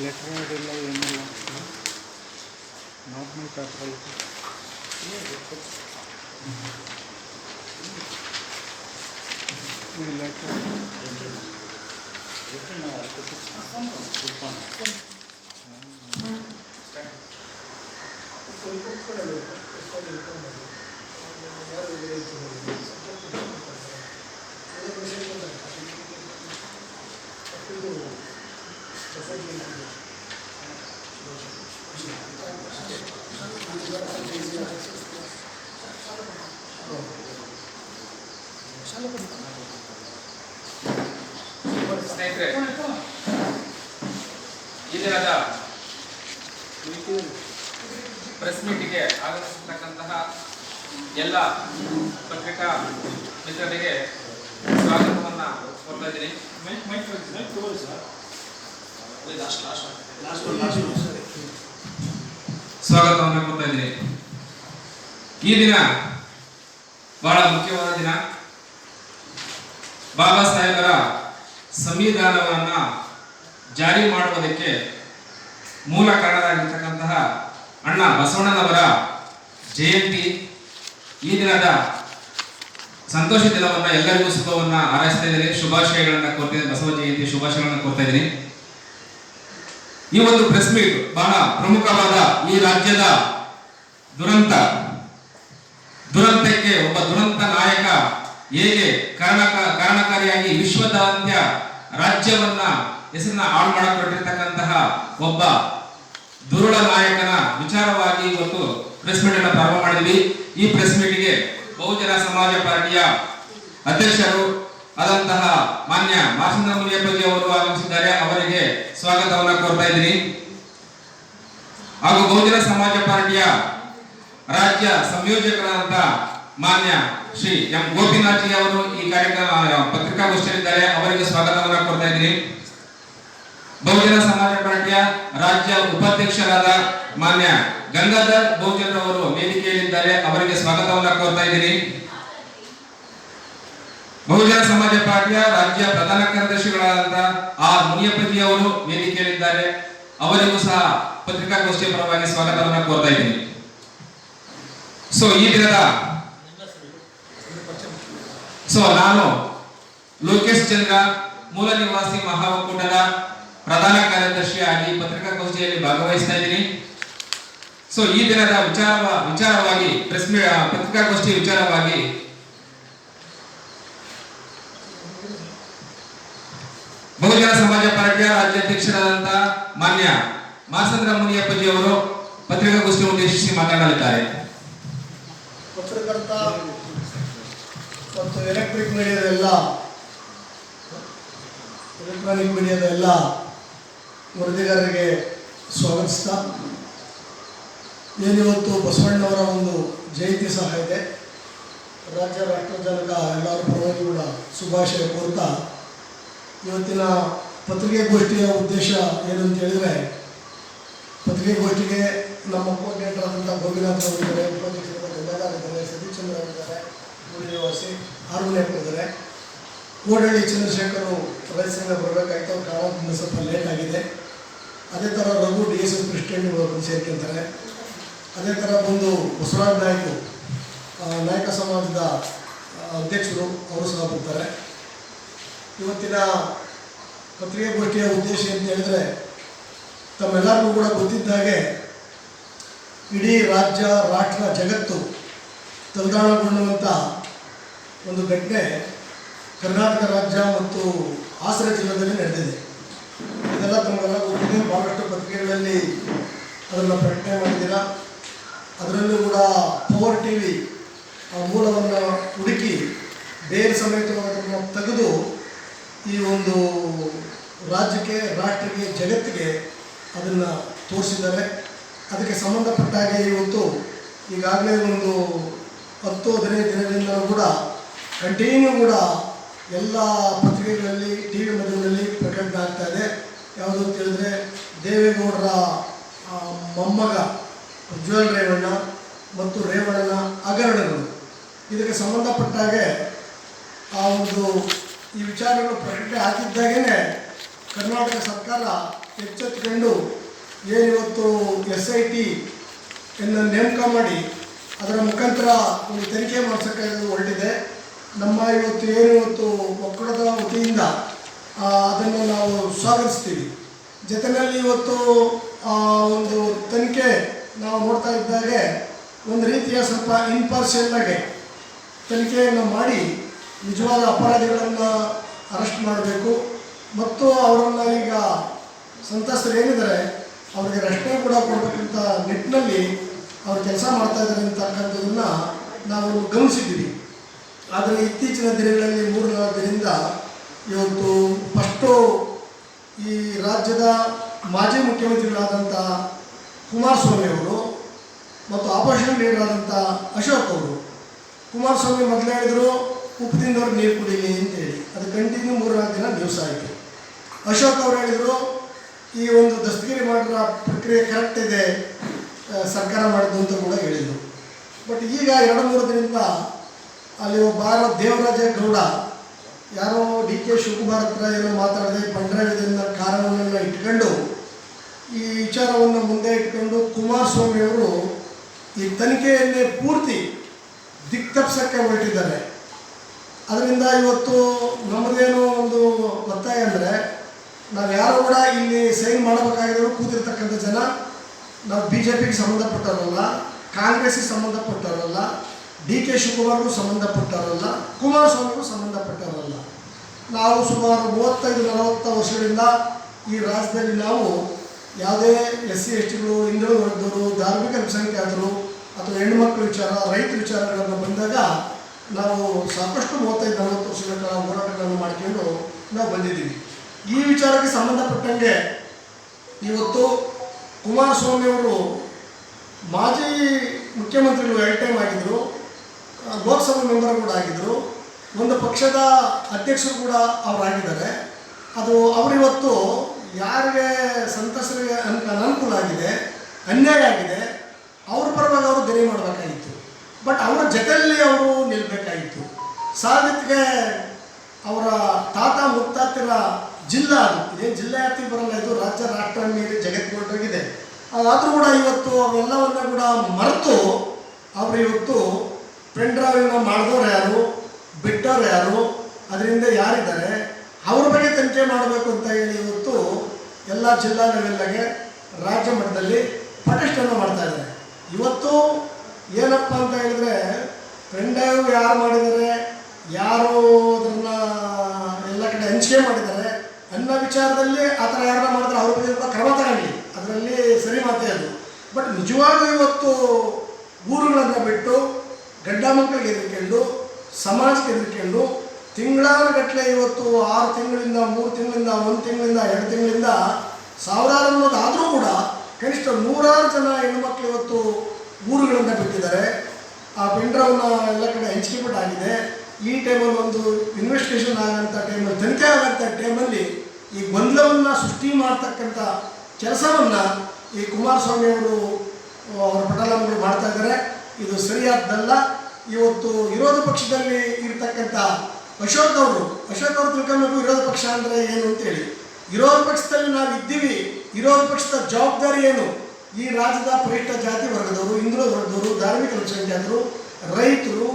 Letter ಮಾಡಿಲ್ಲ ಏನಿಲ್ಲ normal paper ಈ ಲೆಟ್ರ್ ಸ್ನೇಹಿತರೆ, ಈ ದಿನದ ಪ್ರೆಸ್ ಮೀಟಿಗೆ ಆಗಮಿಸಿರ್ತಕ್ಕಂತಹ ಎಲ್ಲ ಪತ್ರಿಕಾ ಮಿತ್ರರಿಗೆ ಸ್ವಾಗತವನ್ನ ಕೊಡ್ತಾ ಇದ್ದೀನಿ. ಸ್ವಾಗತವನ್ನ ಕೊಡ್ತಾ ಇದ್ದೀನಿ. ಈ ದಿನ ಬಹಳ ಮುಖ್ಯವಾದ ದಿನ. ಬಾಬಾ ಸಾಹೇಬರ ಸಂವಿಧಾನವನ್ನ ಜಾರಿ ಮಾಡುವುದಕ್ಕೆ ಮೂಲ ಕಾರಣರಾಗಿರ್ತಕ್ಕಂತಹ ಅಣ್ಣ ಬಸವಣ್ಣನವರ ಜಯಂತಿ. ಈ ದಿನದ ಸಂತೋಷ ದಿನವನ್ನ ಎಲ್ಲರಿಗೂ ಶುಭವನ್ನ ಹಾರೈಸ್ತಾ ಇದ್ದೀನಿ. ಶುಭಾಶಯಗಳನ್ನ ಕೋರ್ತಿದ್ದೀನಿ. ಬಸವ ಜಯಂತಿ ಶುಭಾಶಯಗಳನ್ನ ಕೋರ್ತಾ ಇದ್ದೀನಿ. ಈ ಒಂದು ಪ್ರೆಸ್ ಮೀಟ್ ಬಹಳ ಪ್ರಮುಖವಾದ ಈ ರಾಜ್ಯದ ದುರಂತಕ್ಕೆ ಒಬ್ಬ ದುರಂತ ನಾಯಕ ಹೇಗೆ ಕಾರಣಕಾರಿಯಾಗಿ ವಿಶ್ವದಾದ್ಯಂತ ರಾಜ್ಯವನ್ನ ಹೆಸರನ್ನ ಹಾಳು ಮಾಡಿಕೊಂಡಿರ್ತಕ್ಕಂತಹ ಒಬ್ಬ ದುರುಳ ನಾಯಕನ ವಿಚಾರವಾಗಿ ಇವತ್ತು ಪ್ರೆಸ್ ಮೀಟ್ ಅನ್ನು ಪ್ರಾರಂಭ ಮಾಡಿದ್ವಿ. ಈ ಪ್ರೆಸ್ ಮೀಟ್ಗೆ ಬಹುಜನ ಸಮಾಜ ಪಾರ್ಟಿಯ ಅಧ್ಯಕ್ಷರು ಆದಂತಹ ಮಾನ್ಯ ಮಾರ್ಸಂದ್ರ ಮುನಿಯಪ್ಪಜಿ ಅವರು ಆಗಮಿಸಿದ್ದಾರೆ. ಅವರಿಗೆ ಸ್ವಾಗತವನ್ನ ಕೋರ್ತಾ ಇದ್ದೀನಿ. ಹಾಗೂ ಬಹುಜನ ಸಮಾಜ ಪಾರ್ಟಿಯ ರಾಜ್ಯ ಸಂಯೋಜಕರಾದಂತ ಮಾನ್ಯ ಶ್ರೀ ಎಂ ಗೋಪಿನಾಥ್ ಜಿ ಅವರು ಈ ಕಾರ್ಯಕ್ರಮ ಪತ್ರಿಕಾಗೋಷ್ಠಿಯಲ್ಲಿದ್ದಾರೆ. ಅವರಿಗೆ ಸ್ವಾಗತವನ್ನ ಕೋರ್ತಾ ಇದ್ದೀನಿ. ಬಹುಜನ ಸಮಾಜ ಪಾರ್ಟಿಯ ರಾಜ್ಯ ಉಪಾಧ್ಯಕ್ಷರಾದ ಮಾನ್ಯ ಗಂಗಾಧರ್ ಬಹುಜನ್ ಅವರು ವೇದಿಕೆಯಲ್ಲಿದ್ದಾರೆ. ಅವರಿಗೆ ಸ್ವಾಗತವನ್ನ ಕೋರ್ತಾ ಇದ್ದೀನಿ. ಬಹುಜನ ಸಮಾಜ ಪಾರ್ಟಿಯ ರಾಜ್ಯ ಪ್ರಧಾನ ಕಾರ್ಯದರ್ಶಿಗಳಾದಂತಹ ಆರ್ ಮುನಿಯಪ್ಪಜಿ ಅವರು ವೇದಿಕೆಯಲ್ಲಿದ್ದಾರೆ. ಅವರಿಗೂ ಸಹ ಪತ್ರಿಕಾಗೋಷ್ಠಿಯ ಪರವಾಗಿ ಸ್ವಾಗತವನ್ನ ಕೋರ್ತಾ ಇದ್ದೀನಿ. ಈ ದಿನದ ನಾನು ಲೋಕೇಶ್ ಚಂದ್ರ ಮೂಲ ನಿವಾಸಿ ಮಹಾ ಒಕ್ಕೂಟದ ಪ್ರಧಾನ ಕಾರ್ಯದರ್ಶಿಯಾಗಿ ಪತ್ರಿಕಾಗೋಷ್ಠಿಯಲ್ಲಿ ಭಾಗವಹಿಸ್ತಾ ಇದ್ದೀನಿ. ಈ ದಿನದ ವಿಚಾರವಾಗಿ ಪತ್ರಿಕಾಗೋಷ್ಠಿ ವಿಚಾರವಾಗಿ ಬಹುಜನ ಸಮಾಜ ಪಾರ್ಟಿಯ ರಾಜ್ಯಾಧ್ಯಕ್ಷರಾದಂತಹ ಮಾನ್ಯ ಮಾರ್ಸಂದ್ರ ಮುನಿಯಪ್ಪಜಿ ಅವರು ಪತ್ರಿಕಾಗೋಷ್ಠಿ ಉದ್ದೇಶಿಸಿ ಮಾತನಾಡಲಿದ್ದಾರೆ. ಪತ್ರಕರ್ತ ಮತ್ತು ಎಲೆಕ್ಟ್ರಾನಿಕ್ ಮೀಡಿಯಾದ ಎಲ್ಲ ವರದಿಗಾರರಿಗೆ ಸ್ವಾಗತಿಸ್ತಾ, ಏನಿವತ್ತು ಬಸವಣ್ಣವರ ಒಂದು ಜಯಂತಿ ಸಹ ಇದೆ. ರಾಜ್ಯ ರಾಷ್ಟ್ರಜನಕ ಎಲ್ಲರ ಪರವಾಗಿ ಕೂಡ ಶುಭಾಶಯ ಕೋರ್ತಾ, ಇವತ್ತಿನ ಪತ್ರಿಕೆಗೋಷ್ಠಿಯ ಉದ್ದೇಶ ಏನಂತ ಹೇಳಿದರೆ, ಪತ್ರಿಕೆಗೋಷ್ಠಿಗೆ ನಮ್ಮ ಕೋಆರ್ಡಿನೇಟರ್ ಆದಂಥ ಗೋಪಿನಾಥ್ ಅವರಿದ್ದಾರೆ, ಉಪಾಧ್ಯಕ್ಷರಾದ ಗಂಗಾಧರ್ ಇದ್ದಾರೆ, ಸತೀಶ್ ಚಂದ್ರ ಅವರಿದ್ದಾರೆ, ಮೂಲ ನಿವಾಸಿ ಆರ್ಮನೆಯಪ್ಪ ಇದ್ದಾರೆ, ಕೋಡಳ್ಳಿ ಚಂದ್ರಶೇಖರ್ ರೈತರಿಂದ ಬರಬೇಕಾಯ್ತು, ಅವ್ರ ಕಾರಣದಿಂದ ಸ್ವಲ್ಪ ಲೇಟ್ ಆಗಿದೆ. ಅದೇ ಥರ ರಘು DSS ಪ್ರೆಸಿಡೆಂಟ್ ಬಂದು ಸೇರ್ಕೊಂತಾರೆ. ಅದೇ ಥರ ಬಂದು ಬಸವರಾಜ ನಾಯಕ ಸಮಾಜದ ಅಧ್ಯಕ್ಷರು ಅವರು ಸಹ ಬರ್ತಾರೆ. ಇವತ್ತಿನ ಪತ್ರಿಕಾಗೋಷ್ಠಿಯ ಉದ್ದೇಶ ಅಂತ ಹೇಳಿದ್ರೆ, ತಮ್ಮೆಲ್ಲರಿಗೂ ಕೂಡ ಗೊತ್ತಿದ್ದಾಗೆ ಇಡೀ ರಾಜ್ಯ ರಾಷ್ಟ್ರ ಜಗತ್ತು ತಲೆದಾಳಗೊಳ್ಳುವಂಥ ಒಂದು ಘಟನೆ ಕರ್ನಾಟಕ ರಾಜ್ಯ ಮತ್ತು ಹಾಸನ ಜಿಲ್ಲೆಯಲ್ಲಿ ನಡೆದಿದೆ. ಇದೆಲ್ಲ ತಮಗೆಲ್ಲ ಗೊತ್ತಿದೆ. ಭಾಳಷ್ಟು ಪತ್ರಿಕೆಗಳಲ್ಲಿ ಅದನ್ನು ಪ್ರಕಟಣೆ ಮಾಡಿದ್ದೀರಾ. ಅದರಲ್ಲೂ ಕೂಡ ಪವರ್ TV ಮೂಲವನ್ನು ಹುಡುಕಿ ಬೇರೆ ಸಮೇತವನ್ನು ತೆಗೆದು ಈ ಒಂದು ರಾಜ್ಯಕ್ಕೆ, ರಾಷ್ಟ್ರಕ್ಕೆ, ಜಗತ್ತಿಗೆ ಅದನ್ನು ತೋರಿಸಿದ್ದಾರೆ. ಅದಕ್ಕೆ ಸಂಬಂಧಪಟ್ಟ ಹಾಗೆ ಇವತ್ತು ಈಗಾಗಲೇ ಒಂದು 10-15 ದಿನದಿಂದ ಕೂಡ ಕಂಟಿನ್ಯೂ ಕೂಡ ಎಲ್ಲ ಪತ್ರಿಕೆಗಳಲ್ಲಿ, TV ಮಾಧ್ಯಮದಲ್ಲಿ ಪ್ರಕಟಣೆ ಆಗ್ತಾ ಇದೆ. ಯಾವುದು ಅಂತ ಹೇಳಿದ್ರೆ, ದೇವೇಗೌಡರ ಮೊಮ್ಮಗ ಪ್ರಜ್ವಲ್ ರೇವಣ್ಣ ಮತ್ತು ರೇವಣ್ಣನ ಹಗರಣಗಳು. ಇದಕ್ಕೆ ಸಂಬಂಧಪಟ್ಟ ಹಾಗೆ ಈ ವಿಚಾರಗಳು ಪ್ರಕಟಣೆ ಆಗಿದ್ದಾಗೇ ಕರ್ನಾಟಕ ಸರ್ಕಾರ ಎಚ್ಚೆತ್ತುಕೊಂಡು ಏನಿವತ್ತು SIT ಅನ್ನು ನೇಮಕ ಮಾಡಿ ಅದರ ಮುಖಾಂತರ ಒಂದು ತನಿಖೆ ಮಾಡಿಸೋಕ್ಕೆ ಹೊರಟಿದೆ. ನಮ್ಮ ಇವತ್ತು ಒಕ್ಕೂಟದ ವತಿಯಿಂದ ಅದನ್ನು ನಾವು ಸ್ವಾಗತಿಸ್ತೀವಿ. ಜೊತೆಯಲ್ಲಿ ಇವತ್ತು ಒಂದು ತನಿಖೆ ನಾವು ನೋಡ್ತಾ ಇದ್ದಾಗೆ ಒಂದು ರೀತಿಯ ಸ್ವಲ್ಪ ಇಂಪಾರ್ಷಿಯಲ್ ಆಗಿ ತನಿಖೆಯನ್ನು ಮಾಡಿ ನಿಜವಾದ ಅಪರಾಧಿಗಳನ್ನು ಅರೆಸ್ಟ್ ಮಾಡಬೇಕು ಮತ್ತು ಅವರನ್ನು ಈಗ ಸಂತ್ರಸ್ತರು ಏನಿದ್ದಾರೆ ಅವರಿಗೆ ರಕ್ಷಣೆ ಕೂಡ ಕೊಡಬೇಕಂತ ನಿಟ್ಟಿನಲ್ಲಿ ಅವರು ಕೆಲಸ ಮಾಡ್ತಾ ಇದ್ದಾರೆ ಅಂತಕ್ಕಂಥದ್ದನ್ನು ನಾವು ಗಮನಿಸಿದ್ದೀವಿ. ಆದರೆ ಇತ್ತೀಚಿನ ದಿನಗಳಲ್ಲಿ 3-4 ದಿನದಿಂದ ಇವತ್ತು ಫಸ್ಟು ಈ ರಾಜ್ಯದ ಮಾಜಿ ಮುಖ್ಯಮಂತ್ರಿಗಳಾದಂಥ ಕುಮಾರಸ್ವಾಮಿ ಅವರು ಮತ್ತು ಆಪೋಸಿಷನ್ ಲೀಡರ್ ಆದಂಥ ಅಶೋಕ್ ಅವರು, ಕುಮಾರಸ್ವಾಮಿ ಮೊದಲೇ ಹೇಳಿದರು ಉಪ್ಪು ತಿಂದವ್ರು ನೀರು ಕುಡೀಲಿ ಅಂತೇಳಿ, ಅದು ಕಂಟಿನ್ಯೂ 3-4 ದಿನ ನ್ಯೂಸ್ ಆಯಿತು. ಅಶೋಕ್ ಅವರು ಹೇಳಿದರು ಈ ಒಂದು ದಸ್ತಗಿರಿ ಮಾಡಿರೋ ಪ್ರಕ್ರಿಯೆ ಕರೆಕ್ಟ್ ಇದೆ, ಸರ್ಕಾರ ಮಾಡಿದ್ದು ಅಂತ ಕೂಡ ಹೇಳಿದರು. ಬಟ್ ಈಗ 2-3 ದಿನದಿಂದ ಅಲ್ಲಿ ಒಬ್ಬ ದೇವರಾಜ ಗೌಡ ಯಾರೋ DK ಶಿವಕುಮಾರ್ ಹತ್ರ ಏನೋ ಮಾತಾಡದೆ ಬಂಡರಾಯದಿಂದ ಕಾರಣವನ್ನೆಲ್ಲ ಇಟ್ಕೊಂಡು ಈ ವಿಚಾರವನ್ನು ಮುಂದೆ ಇಟ್ಕೊಂಡು ಕುಮಾರಸ್ವಾಮಿ ಅವರು ಈ ತನಿಖೆಯನ್ನೇ ಪೂರ್ತಿ ದಿಕ್ತಪ್ಸಕ್ಕೆ ಹೊರಟಿದ್ದಾರೆ. ಅದರಿಂದ ಇವತ್ತು ನಮ್ಮದೇನೋ ಒಂದು ಒತ್ತಾಯ ಅಂದರೆ ನಾವು ಯಾರು ಕೂಡ ಇಲ್ಲಿ ಸೈನ್ ಮಾಡಬೇಕಾಗಿರೋರು ಕೂತಿರ್ತಕ್ಕಂಥ ಜನ ನಾವು BJPಗೆ ಸಂಬಂಧಪಟ್ಟವರಲ್ಲ, ಕಾಂಗ್ರೆಸ್ಸಿಗೆ ಸಂಬಂಧಪಟ್ಟವರಲ್ಲ, DK ಶಿವಕುಮಾರ್ಗೂ ಸಂಬಂಧಪಟ್ಟವರಲ್ಲ, ಕುಮಾರಸ್ವಾಮಿಗೂ ಸಂಬಂಧಪಟ್ಟವರಲ್ಲ. ನಾವು ಸುಮಾರು 35-40 ವರ್ಷಗಳಿಂದ ಈ ರಾಜ್ಯದಲ್ಲಿ ನಾವು ಯಾವುದೇ SC STಗಳು, ಹಿಂದುಳಿದ ವರ್ಗದವರು, ಧಾರ್ಮಿಕ ಅಲ್ಪಸಂಖ್ಯಾತರು ಅಥವಾ ಹೆಣ್ಣುಮಕ್ಕಳ ವಿಚಾರ, ರೈತರ ವಿಚಾರಗಳನ್ನು ಬಂದಾಗ ನಾವು ಸಾಕಷ್ಟು 35-40 ವರ್ಷಗಳ ಕಾಲ ಹೋರಾಟಗಳನ್ನು ಮಾಡಿಕೊಂಡು ನಾವು ಬಂದಿದ್ದೀವಿ. ಈ ವಿಚಾರಕ್ಕೆ ಸಂಬಂಧಪಟ್ಟಂಗೆ ಇವತ್ತು ಕುಮಾರಸ್ವಾಮಿಯವರು ಮಾಜಿ ಮುಖ್ಯಮಂತ್ರಿಗಳು 2 ಟೈಮ್ ಆಗಿದ್ದರು, ಲೋಕಸಭಾ ಮೆಂಬರ್ ಕೂಡ ಆಗಿದ್ದರು, ಒಂದು ಪಕ್ಷದ ಅಧ್ಯಕ್ಷರು ಕೂಡ ಅವರಾಗಿದ್ದಾರೆ. ಅದು ಅವರಿವತ್ತು ಯಾರಿಗೆ ಸಂತ್ರಸ್ತರಿಗೆ ಅನನುಕೂಲ ಆಗಿದೆ, ಅನ್ಯಾಯ ಆಗಿದೆ, ಅವ್ರ ಪರವಾಗಿ ಅವರು ಧ್ವನಿ ಮಾಡಬೇಕಾಗಿತ್ತು. ಬಟ್ ಅವರ ಜೊತೆಯಲ್ಲಿ ಅವರು ನಿಲ್ಲಬೇಕಾಗಿತ್ತು. ಸಾಧ್ಯತೆಗೆ ಅವರ ತಾತ ಮುತ್ತಾತಿರ ಜಿಲ್ಲಾ, ಅದು ಇದೇನು ಜಿಲ್ಲೆ ಯಾತ್ರೆ ಬರಲ್ಲ, ಇದು ರಾಜ್ಯ ರಾಷ್ಟ್ರ ಮೀರಿ ಜಗತ್ತಿಗೊಳಗಿದೆ. ಆದರೂ ಕೂಡ ಇವತ್ತು ಅವೆಲ್ಲವನ್ನು ಕೂಡ ಮರೆತು ಅವರು ಇವತ್ತು ಪೆಂಡ್ರೈವ್ನ ಮಾಡಿದವ್ರು ಯಾರು, ಬಿಟ್ಟವ್ರು ಯಾರು, ಅದರಿಂದ ಯಾರಿದ್ದಾರೆ ಅವ್ರ ಬಗ್ಗೆ ತನಿಖೆ ಮಾಡಬೇಕು ಅಂತ ಹೇಳಿ ಇವತ್ತು ಎಲ್ಲ ಜಿಲ್ಲಾ ಲೆವೆಲ್ಲಾಗೆ ರಾಜ್ಯ ಮಟ್ಟದಲ್ಲಿ ಪಟಿಷ್ಠನ್ನು ಮಾಡ್ತಾ ಇದ್ದಾರೆ. ಇವತ್ತು ಏನಪ್ಪ ಅಂತ ಹೇಳಿದರೆ ಪೆಂಡ್ರೈವ್ ಯಾರು ಮಾಡಿದ್ದಾರೆ, ಯಾರು ಅದನ್ನು ಎಲ್ಲ ಕಡೆ ಹಂಚಿಕೆ ಮಾಡಿದ್ದಾರೆ ಅನ್ನೋ ವಿಚಾರದಲ್ಲಿ ಆ ಥರ ಯಾರನ್ನ ಮಾಡಿದ್ರೆ ಅವ್ರ ಬಗ್ಗೆ ಕೂಡ ಕ್ರಮ ತಗೊಳ್ಳಿ, ಅದರಲ್ಲಿ ಸರಿ ಮಾತೇ ಅದು. ಬಟ್ ನಿಜವಾಗೂ ಇವತ್ತು ಊರುಗಳನ್ನು ಬಿಟ್ಟು ಗಂಡ ಮಕ್ಕಳಿಗೆ ಎದುರ್ಕೊಂಡು, ಸಮಾಜಕ್ಕೆ ಎದುರ್ಕೊಂಡು ತಿಂಗಳಾನುಗಟ್ಟಲೆ ಇವತ್ತು 6 ತಿಂಗಳಿಂದ 3 ತಿಂಗಳಿಂದ 1 ತಿಂಗಳಿಂದ 2 ತಿಂಗಳಿಂದ ಸಾವಿರಾರು ಅನ್ನೋದಾದರೂ ಕೂಡ ಕನಿಷ್ಠ 100 ಜನ ಹೆಣ್ಣುಮಕ್ಕಳು ಇವತ್ತು ಊರುಗಳನ್ನು ಬಿಟ್ಟಿದ್ದಾರೆ. ಆ ಪೆಂಡ್ರೈವ್ನ ಎಲ್ಲ ಕಡೆ ಹಂಚಿಕೆಪಟ್ಟಾಗಿದೆ. ಈ ಟೈಮಲ್ಲಿ ಒಂದು ಇನ್ವೆಸ್ಟಿಗೇಷನ್ ಆಗೋಂಥ ಟೈಮಲ್ಲಿ, ತನಿಖೆ ಆಗೋಂಥ ಟೈಮಲ್ಲಿ ಈ ಗೊಂದಲವನ್ನು ಸೃಷ್ಟಿ ಮಾಡ್ತಕ್ಕಂಥ ಕೆಲಸವನ್ನು ಈ ಕುಮಾರಸ್ವಾಮಿಯವರು ಅವರ ಪಟಾಲಗಳು ಮಾಡ್ತಾ ಇದ್ದಾರೆ. ಇದು ಸರಿಯಾದ್ದಲ್ಲ. ಇವತ್ತು ವಿರೋಧ ಪಕ್ಷದಲ್ಲಿ ಇರ್ತಕ್ಕಂಥ ಅಶೋಕ್ ಅವರು ತಿಳ್ಕೊಬೇಕು ವಿರೋಧ ಪಕ್ಷ ಅಂದರೆ ಏನು ಅಂತೇಳಿ. ವಿರೋಧ ಪಕ್ಷದಲ್ಲಿ ನಾವು ಇದ್ದೀವಿ, ವಿರೋಧ ಪಕ್ಷದ ಜವಾಬ್ದಾರಿ ಏನು? ಈ ರಾಜ್ಯದ ಪರಿಷ್ಠ ಜಾತಿ ವರ್ಗದವರು, ಹಿಂದುಳಿದ ವರ್ಗದವರು, ಧಾರ್ಮಿಕ ಅಲ್ಪಸಂಖ್ಯಾತರು, ರೈತರು,